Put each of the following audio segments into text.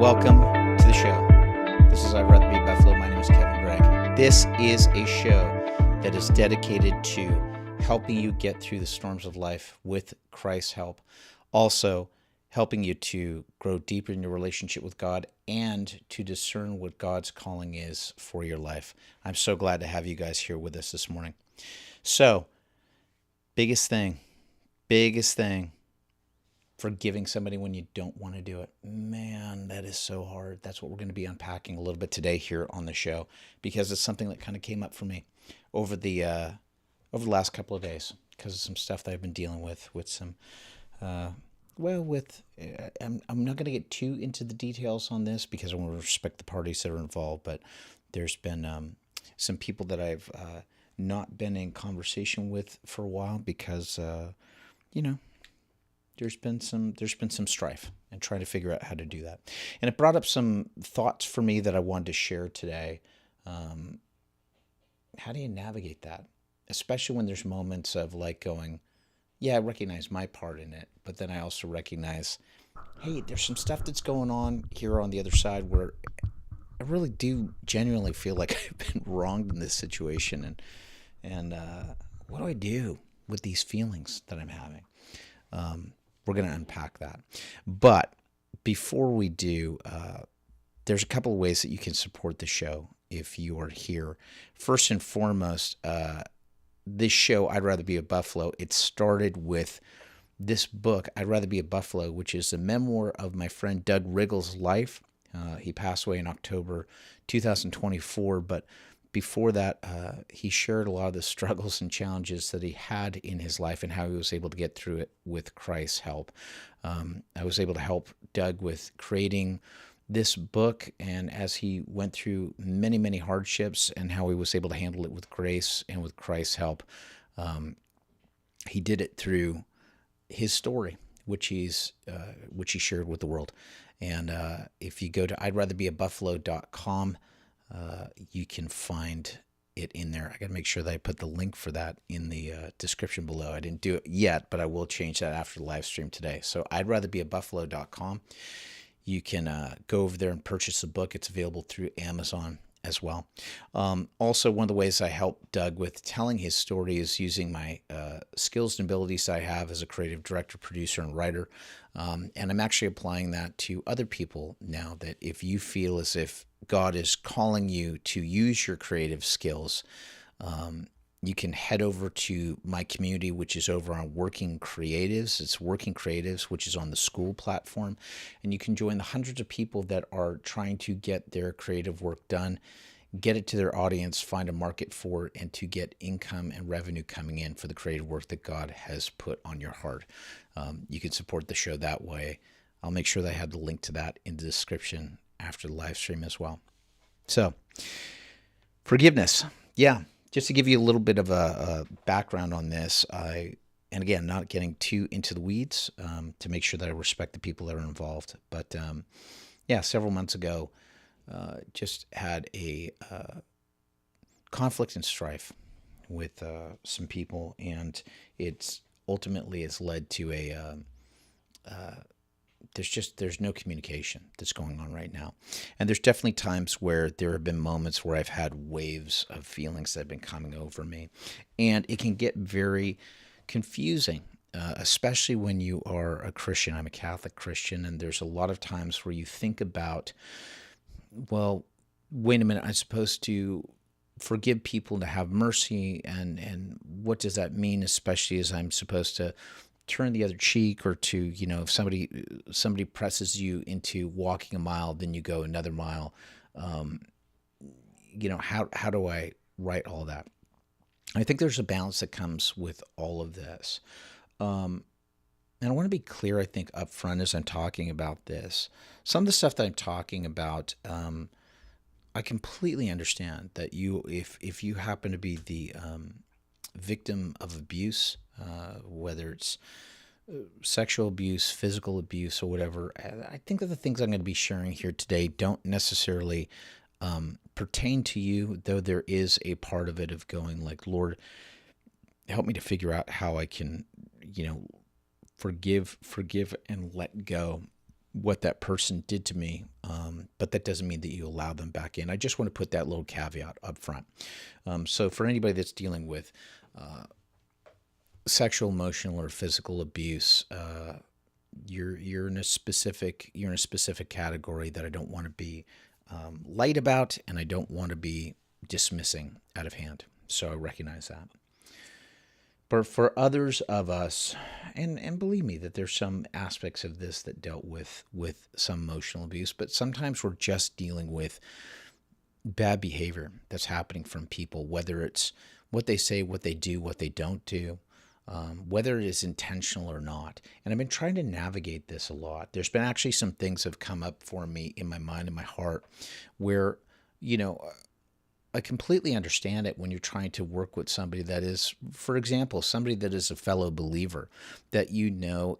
welcome to the show. This is I'd Rather Be Buffalo. My name is Kevin Gregg. This is a show that is dedicated to helping you get through the storms of life with Christ's help. Also, helping you to grow deeper in your relationship with God and to discern what God's calling is for your life. I'm so glad to have you guys here with us this morning. So, biggest thing, forgiving somebody when you don't want to do it. Man, that is so hard. That's what we're going to be unpacking a little bit today here on the show, because it's something that kind of came up for me over the last couple of days because of some stuff that I've been dealing with some, I'm not going to get too into the details on this because I want to respect the parties that are involved, but there's been some people that I've not been in conversation with for a while because, there's been some strife and trying to figure out how to do that. And it brought up some thoughts for me that I wanted to share today. How do you navigate that? Especially when there's moments of like going, yeah, I recognize my part in it, but then I also recognize, hey, there's some stuff that's going on here on the other side where I really do genuinely feel like I've been wronged in this situation. And what do I do with these feelings that I'm having? We're going to unpack that. But before we do, there's a couple of ways that you can support the show if you are here. First and foremost, this show, I'd Rather Be a Buffalo, it started with this book, I'd Rather Be a Buffalo, which is a memoir of my friend Doug Riggle's life. He passed away in October 2024, but before that, he shared a lot of the struggles and challenges that he had in his life and how he was able to get through it with Christ's help. I was able to help Doug with creating this book, and as he went through many, many hardships and how he was able to handle it with grace and with Christ's help, he did it through his story, which he shared with the world. And if you go to I'dRatherBeABuffalo.com, you can find it in there. I got to make sure that I put the link for that in the description below. I didn't do it yet, but I will change that after the live stream today. So I'dRatherBeABuffalo.com. You can go over there and purchase the book. It's available through Amazon as well. Also, one of the ways I help Doug with telling his story is using my skills and abilities I have as a creative director, producer, and writer. And I'm actually applying that to other people now, that if you feel as if God is calling you to use your creative skills, you can head over to my community, which is over on Working Creatives. It's Working Creatives, which is on the school platform. And you can join the hundreds of people that are trying to get their creative work done, get it to their audience, find a market for it, and to get income and revenue coming in for the creative work that God has put on your heart. You can support the show that way. I'll make sure that I have the link to that in the description after the live stream as well. So, forgiveness. Yeah. Just to give you a little bit of a background on this, and again, not getting too into the weeds, to make sure that I respect the people that are involved. But several months ago, just had a conflict and strife with some people, and it's ultimately has led to there's no communication that's going on right now. And there's definitely times where there have been moments where I've had waves of feelings that have been coming over me. And it can get very confusing, especially when you are a Christian. I'm a Catholic Christian, and there's a lot of times where you think about, well, wait a minute, I'm supposed to forgive people, to have mercy, and what does that mean, especially as I'm supposed to turn the other cheek, or to, if somebody presses you into walking a mile, then you go another mile. How do I write all that? I think there's a balance that comes with all of this. And I want to be clear, I think, up front as I'm talking about this. Some of the stuff that I'm talking about, I completely understand that if you happen to be the victim of abuse, whether it's sexual abuse, physical abuse, or whatever, I think that the things I'm going to be sharing here today don't necessarily pertain to you, though there is a part of it of going like, Lord, help me to figure out how I can, forgive and let go. what that person did to me, but that doesn't mean that you allow them back in. I just want to put that little caveat up front. So for anybody that's dealing with sexual, emotional, or physical abuse, you're in a specific category that I don't want to be light about, and I don't want to be dismissing out of hand. So I recognize that. But for others of us, and believe me that there's some aspects of this that dealt with some emotional abuse, but sometimes we're just dealing with bad behavior that's happening from people, whether it's what they say, what they do, what they don't do, whether it is intentional or not. And I've been trying to navigate this a lot. There's been actually some things that have come up for me in my mind and my heart where, I completely understand it when you're trying to work with somebody that is, for example, somebody that is a fellow believer that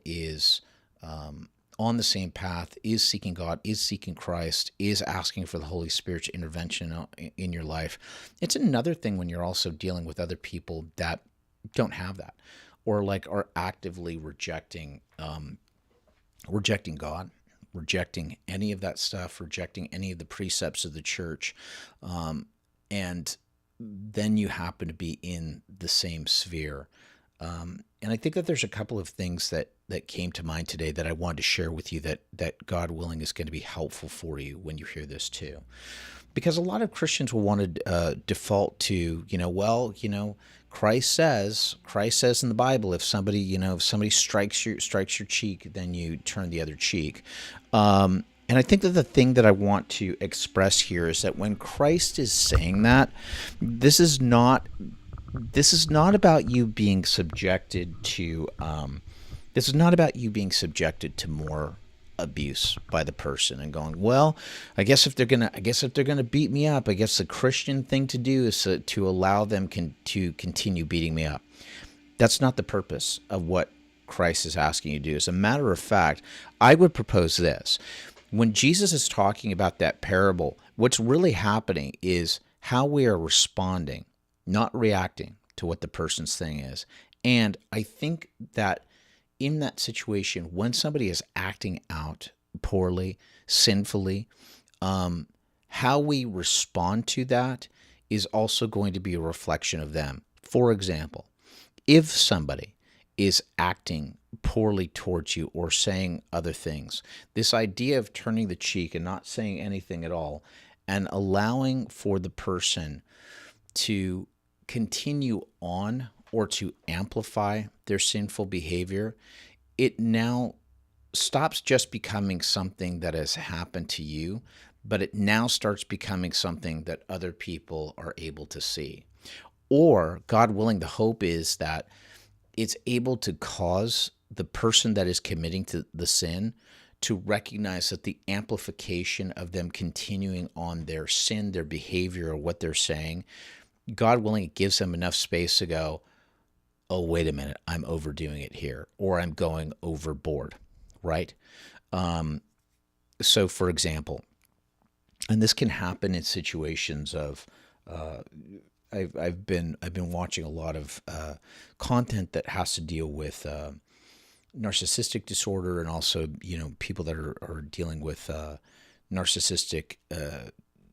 is on the same path, is seeking God, is seeking Christ, is asking for the Holy Spirit's intervention in your life. It's another thing when you're also dealing with other people that don't have that, or like are actively rejecting God, rejecting any of that stuff, rejecting any of the precepts of the church. And then you happen to be in the same sphere. And I think that there's a couple of things that came to mind today that I wanted to share with you that God willing is going to be helpful for you when you hear this too. Because a lot of Christians will want to default to, Christ says in the Bible, if somebody strikes your cheek, then you turn the other cheek. And I think that the thing that I want to express here is that when Christ is saying that, this is not about you being subjected to more abuse by the person and going, well, I guess if they're gonna beat me up, I guess the Christian thing to do is to allow them to continue beating me up. That's not the purpose of what Christ is asking you to do. As a matter of fact, I would propose this. When Jesus is talking about that parable, what's really happening is how we are responding, not reacting to what the person's thing is. And I think that in that situation, when somebody is acting out poorly, sinfully, how we respond to that is also going to be a reflection of them. For example, if somebody is acting poorly towards you or saying other things, this idea of turning the cheek and not saying anything at all and allowing for the person to continue on or to amplify their sinful behavior, it now stops just becoming something that has happened to you, but it now starts becoming something that other people are able to see. Or, God willing, the hope is that it's able to cause the person that is committing to the sin to recognize that the amplification of them continuing on their sin, their behavior, or what they're saying, God willing, it gives them enough space to go, oh, wait a minute, I'm overdoing it here, or I'm going overboard, right? So, for example, and this can happen in situations of, I've been watching a lot of content that has to deal with narcissistic disorder, and also people that are dealing with narcissistic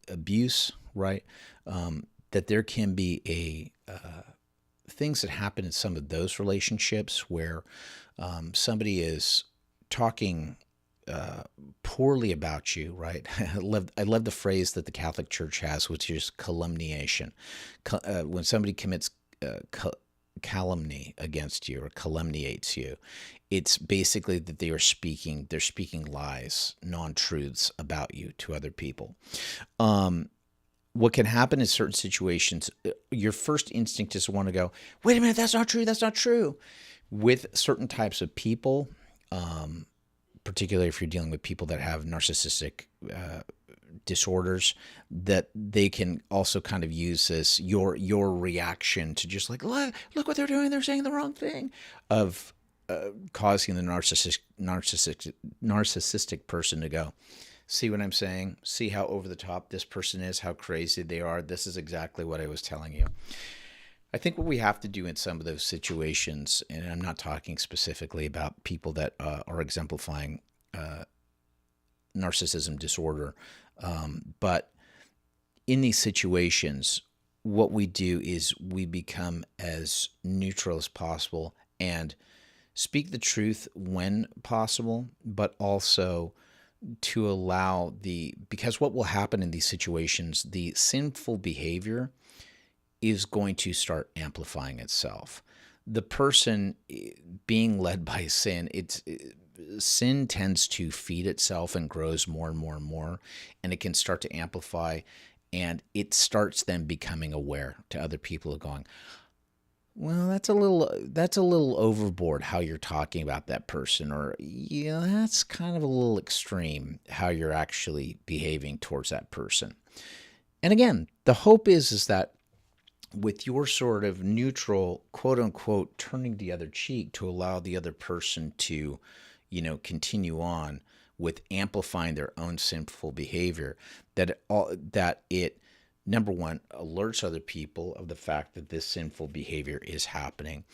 abuse, right? That there can be things that happen in some of those relationships where somebody is talking poorly about you, right? I love the phrase that the Catholic Church has, which is calumniation. When somebody commits calumny against you or calumniates you, it's basically that they're speaking lies, non-truths about you to other people. What can happen in certain situations, your first instinct is to want to go, wait a minute, that's not true. With certain types of people, particularly if you're dealing with people that have narcissistic disorders, that they can also kind of use this, your reaction to just like, look what they're doing, they're saying the wrong thing, of causing the narcissistic person to go, see what I'm saying? See how over the top this person is, how crazy they are. This is exactly what I was telling you. I think what we have to do in some of those situations, and I'm not talking specifically about people that are exemplifying narcissism disorder. But in these situations, what we do is we become as neutral as possible and speak the truth when possible, but also to allow because what will happen in these situations, the sinful behavior is going to start amplifying itself. The person being led by sin, sin tends to feed itself and grows more and more and more, and it can start to amplify, and it starts then becoming aware to other people, going, well, that's a little overboard how you're talking about that person, or that's kind of a little extreme how you're actually behaving towards that person. And again, the hope is that with your sort of neutral, quote unquote, turning the other cheek to allow the other person to, continue on with amplifying their own sinful behavior, that it number one, alerts other people of the fact that this sinful behavior is happening.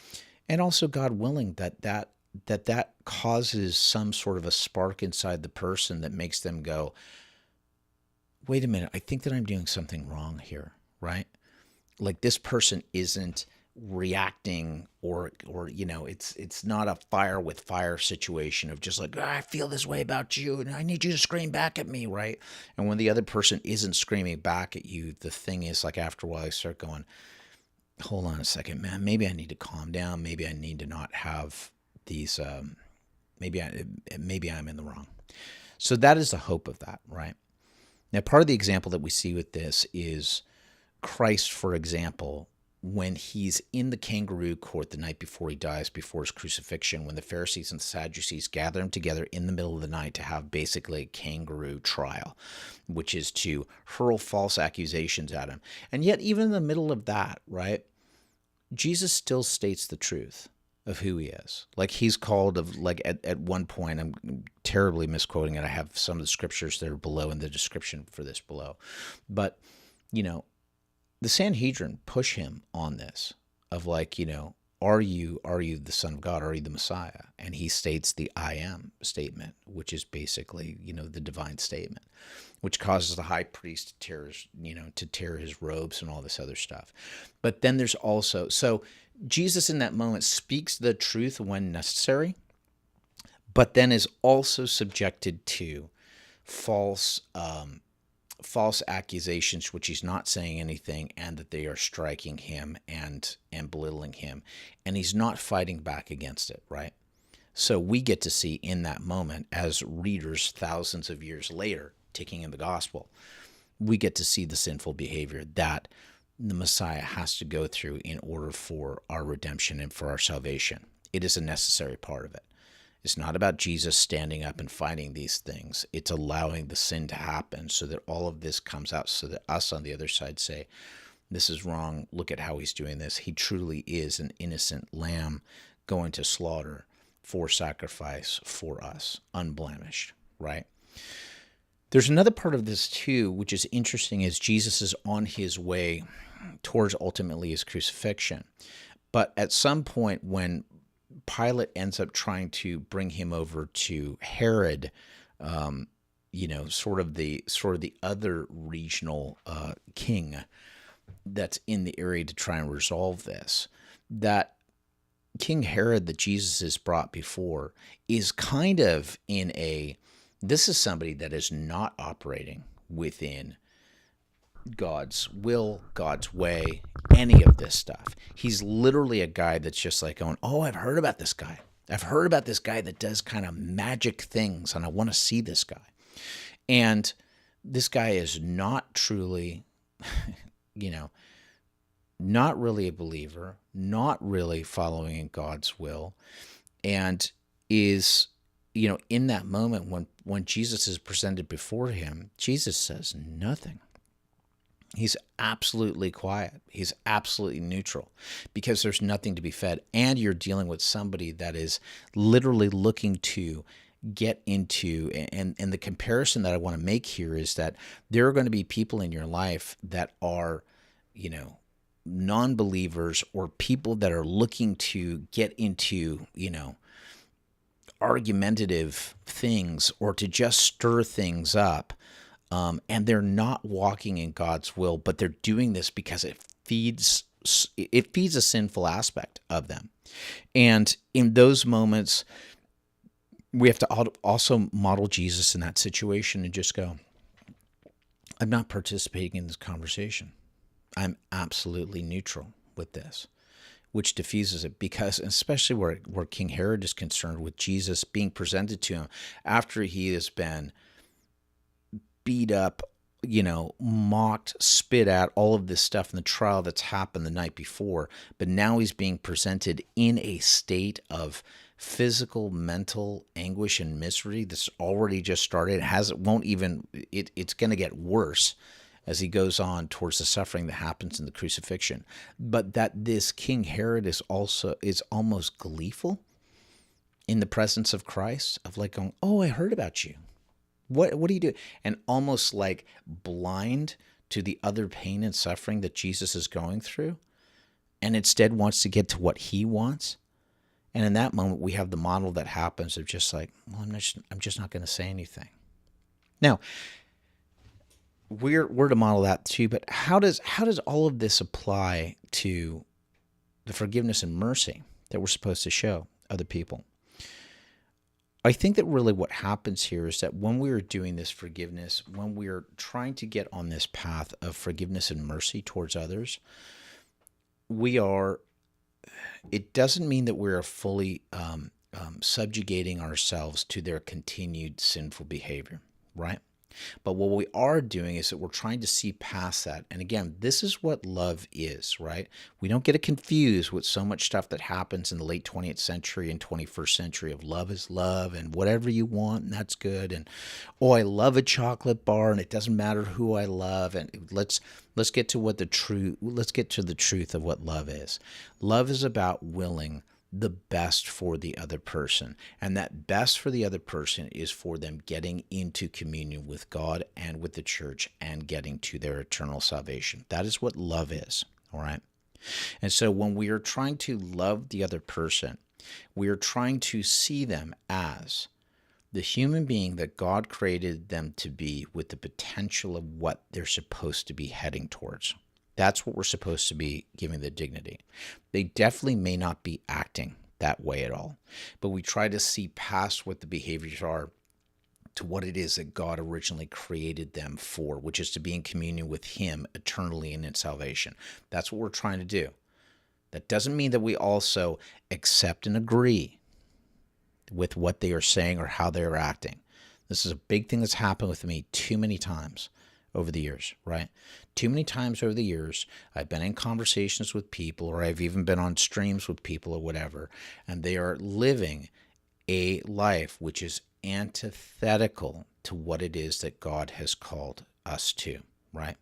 And also, God willing, that causes some sort of a spark inside the person that makes them go, wait a minute, I think that I'm doing something wrong here, right? Like this person isn't reacting or it's not a fire with fire situation of just like, I feel this way about you and I need you to scream back at me, right? And when the other person isn't screaming back at you, the thing is, like, after a while I start going, hold on a second, man, maybe I need to calm down, maybe I need to not have these maybe I'm in the wrong. So that is the hope of that, right? Now, part of the example that we see with this is Christ, for example, when he's in the kangaroo court the night before he dies, before his crucifixion, when the Pharisees and the Sadducees gather him together in the middle of the night to have basically a kangaroo trial, which is to hurl false accusations at him. And yet, even in the middle of that, right, Jesus still states the truth of who he is. Like, he's called at one point, I'm terribly misquoting it. I have some of the scriptures that are below in the description for this below. But, the Sanhedrin push him on this of like, are you the Son of God? Are you the Messiah? And he states the I am statement, which is basically, the divine statement, which causes the high priest to tear his robes and all this other stuff. But then there's also, so Jesus in that moment speaks the truth when necessary, but then is also subjected to false accusations, which he's not saying anything, and that they are striking him and belittling him, and he's not fighting back against it, right? So we get to see in that moment, as readers thousands of years later, taking in the gospel, we get to see the sinful behavior that the Messiah has to go through in order for our redemption and for our salvation. It is a necessary part of it. It's not about Jesus standing up and fighting these things. It's allowing the sin to happen so that all of this comes out, so that us on the other side say, this is wrong. Look at how he's doing this. He truly is an innocent lamb going to slaughter for sacrifice for us, unblemished, right? There's another part of this too, which is interesting, is Jesus is on his way towards ultimately his crucifixion. But at some point when Pilate ends up trying to bring him over to Herod, sort of the other regional king that's in the area, to try and resolve this. That King Herod that Jesus is brought before is kind of this is somebody that is not operating within God's will, God's way, any of this stuff. He's literally a guy that's just like going, oh, I've heard about this guy. I've heard about this guy that does kind of magic things, and I want to see this guy. And this guy is not truly, not really a believer, not really following in God's will, and is, in that moment when Jesus is presented before him, Jesus says nothing. He's absolutely quiet. He's absolutely neutral, because there's nothing to be fed. And you're dealing with somebody that is literally looking to get into, and the comparison that I want to make here is that there are going to be people in your life that are, non-believers, or people that are looking to get into, argumentative things or to just stir things up. And they're not walking in God's will, but they're doing this because it feeds a sinful aspect of them. And in those moments, we have to also model Jesus in that situation and just go, I'm not participating in this conversation. I'm absolutely neutral with this, which diffuses it, because especially where King Herod is concerned with Jesus being presented to him after he has been beat up, mocked, spit at, all of this stuff in the trial that's happened the night before. But now he's being presented in a state of physical, mental anguish and misery that's already just started. It's going to get worse as he goes on towards the suffering that happens in the crucifixion. But that this King Herod is almost gleeful in the presence of Christ, of like going, oh, I heard about you. What do you do? And almost like blind to the other pain and suffering that Jesus is going through, and instead wants to get to what he wants. And in that moment, we have the model that happens of just like, well, I'm just not going to say anything. Now, we're to model that too, but how does all of this apply to the forgiveness and mercy that we're supposed to show other people? I think that really what happens here is that when we are doing this forgiveness, when we are trying to get on this path of forgiveness and mercy towards others, it doesn't mean that we're fully subjugating ourselves to their continued sinful behavior, right? But what we are doing is that we're trying to see past that. And again, this is what love is, right? We don't get it confused with so much stuff that happens in the late 20th century and 21st century of love is love and whatever you want, and that's good. And, oh, I love a chocolate bar and it doesn't matter who I love. And let's get to the truth of what love is. Love is about willing the best for the other person. And that best for the other person is for them getting into communion with God and with the church and getting to their eternal salvation. That is what love is, all right? And so when we are trying to love the other person, we are trying to see them as the human being that God created them to be, with the potential of what they're supposed to be heading towards. That's what we're supposed to be giving the dignity. They definitely may not be acting that way at all, but we try to see past what the behaviors are to what it is that God originally created them for, which is to be in communion with him eternally and in salvation. That's what we're trying to do. That doesn't mean that we also accept and agree with what they are saying or how they are acting. This is a big thing that's happened with me too many times over the years, right? Too many times over the years, I've been in conversations with people, or I've even been on streams with people or whatever, and they are living a life which is antithetical to what it is that God has called us to, right?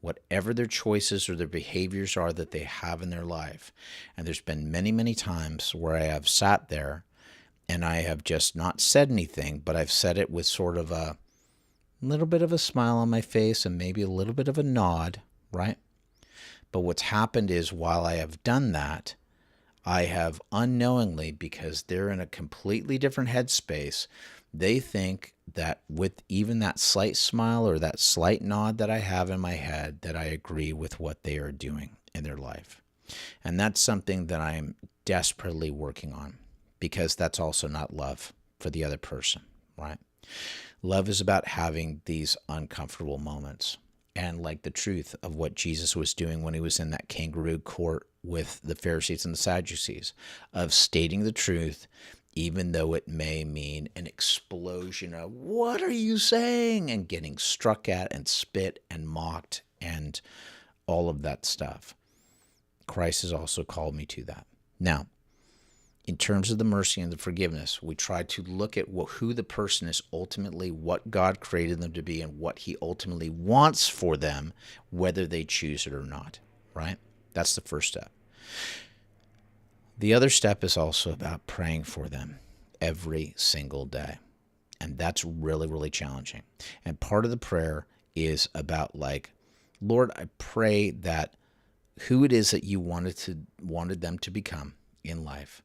Whatever their choices or their behaviors are that they have in their life. And there's been many, many times where I have sat there and I have just not said anything, but I've said it with sort of a little bit of a smile on my face and maybe a little bit of a nod, right? But what's happened is, while I have done that, I have unknowingly, because they're in a completely different headspace, they think that with even that slight smile or that slight nod that I have in my head, that I agree with what they are doing in their life. And that's something that I'm desperately working on, because that's also not love for the other person, right? Love is about having these uncomfortable moments. And like the truth of what Jesus was doing when he was in that kangaroo court with the Pharisees and the Sadducees, of stating the truth, even though it may mean an explosion of, what are you saying? And getting struck at and spit and mocked and all of that stuff. Christ has also called me to that. Now, in terms of the mercy and the forgiveness, we try to look at who the person is ultimately, what God created them to be, and what he ultimately wants for them, whether they choose it or not, right? That's the first step. The other step is also about praying for them every single day. And that's really, really challenging. And part of the prayer is about like, Lord, I pray that who it is that you wanted them to become in life,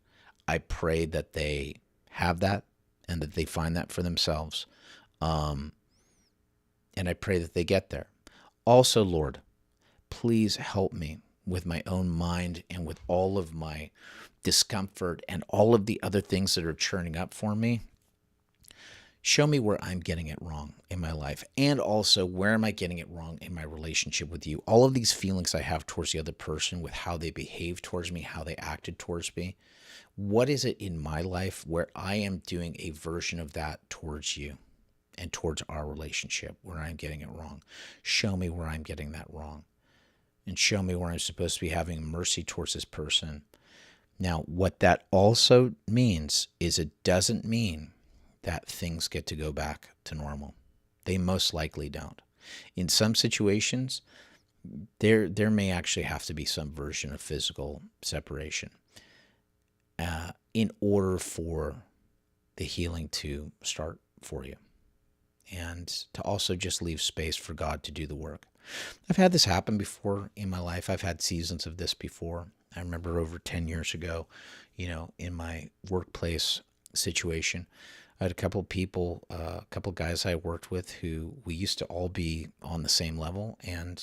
I pray that they have that and that they find that for themselves. Um, and I pray that they get there. Also, Lord, please help me with my own mind and with all of my discomfort and all of the other things that are churning up for me. Show me where I'm getting it wrong in my life. And also, where am I getting it wrong in my relationship with you? All of these feelings I have towards the other person, with how they behaved towards me, how they acted towards me. What is it in my life where I am doing a version of that towards you and towards our relationship, where I'm getting it wrong? Show me where I'm getting that wrong. And show me where I'm supposed to be having mercy towards this person. Now, what that also means is it doesn't mean that things get to go back to normal. They most likely don't. In some situations, there may actually have to be some version of physical separation in order for the healing to start for you, and to also just leave space for God to do the work. I've had this happen before in my life. I've had seasons of this before. I remember over 10 years ago, in my workplace situation, I had a couple of people, a couple of guys I worked with who we used to all be on the same level. And,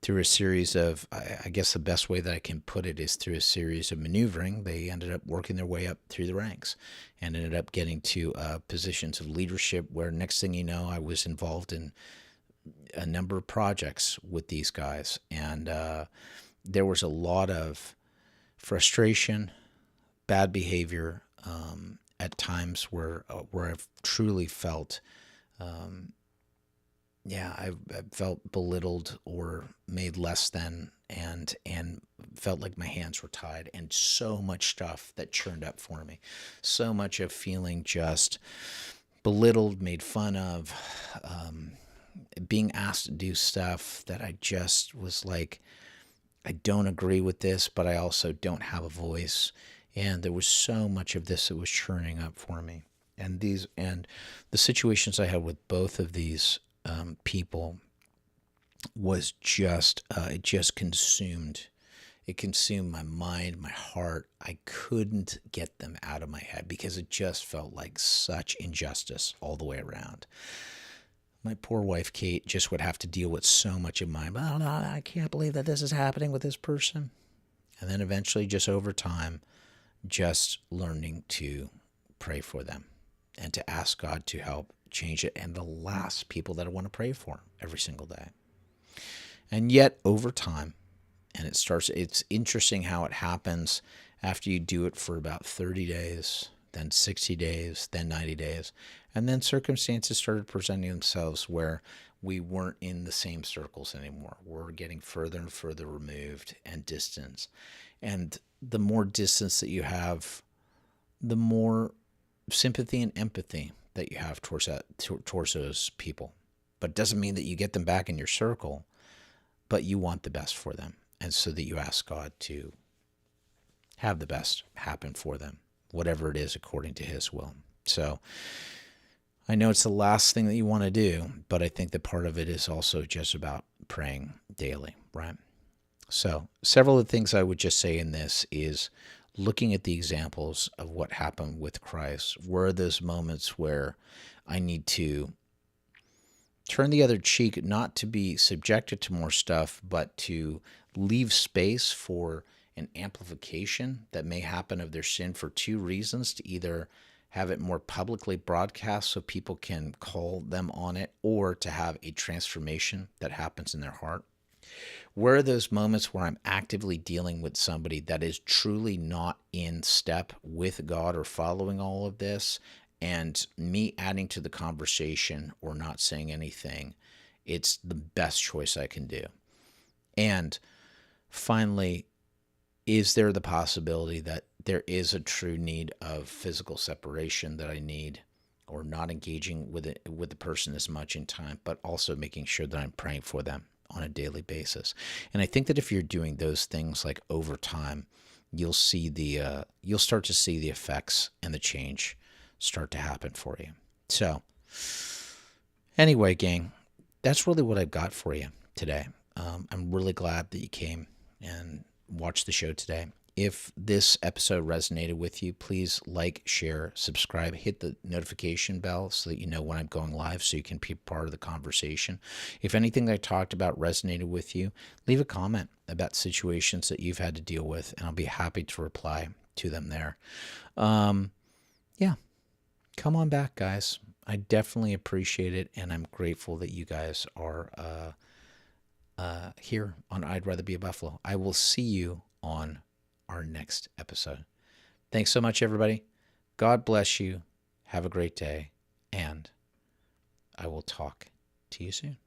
through a series of, I guess the best way that I can put it is through a series of maneuvering, they ended up working their way up through the ranks and ended up getting to positions of leadership where next thing you know, I was involved in a number of projects with these guys. And there was a lot of frustration, bad behavior, at times where I've truly felt, I felt belittled or made less than, and felt like my hands were tied, and so much stuff that churned up for me, so much of feeling just belittled, made fun of, being asked to do stuff that I just was like, I don't agree with this, but I also don't have a voice. And there was so much of this that was churning up for me. And the situations I had with both of these people was just, it just consumed. It consumed my mind, my heart. I couldn't get them out of my head because it just felt like such injustice all the way around. My poor wife, Kate, just would have to deal with so much of mine. Oh, no, I can't believe that this is happening with this person. And then eventually, just over time, just learning to pray for them and to ask God to help change it. And the last people that I want to pray for every single day. And yet over time, and it's interesting how it happens after you do it for about 30 days, then 60 days, then 90 days. And then circumstances started presenting themselves where we weren't in the same circles anymore. We're getting further and further removed and distance. And the more distance that you have, the more sympathy and empathy that you have towards those people. But it doesn't mean that you get them back in your circle, but you want the best for them. And so that you ask God to have the best happen for them, whatever it is according to his will. So I know it's the last thing that you want to do, but I think that part of it is also just about praying daily, right? So several of the things I would just say in this is looking at the examples of what happened with Christ. Where are those moments where I need to turn the other cheek, not to be subjected to more stuff, but to leave space for an amplification that may happen of their sin for two reasons: to either have it more publicly broadcast so people can call them on it, or to have a transformation that happens in their heart. Where are those moments where I'm actively dealing with somebody that is truly not in step with God or following all of this, and me adding to the conversation or not saying anything? It's the best choice I can do. And finally, is there the possibility that there is a true need of physical separation that I need, or not engaging with the person as much in time, but also making sure that I'm praying for them on a daily basis? And I think that if you're doing those things like over time, you'll start to see the effects and the change start to happen for you. So anyway, gang, that's really what I've got for you today. I'm really glad that you came and watched the show today. If this episode resonated with you, please like, share, subscribe, hit the notification bell so that you know when I'm going live so you can be part of the conversation. If anything that I talked about resonated with you, leave a comment about situations that you've had to deal with, and I'll be happy to reply to them there. Yeah, come on back, guys. I definitely appreciate it, and I'm grateful that you guys are here on I'd Rather Be a Buffalo. I will see you on our next episode. Thanks so much, everybody. God bless you. Have a great day, and I will talk to you soon.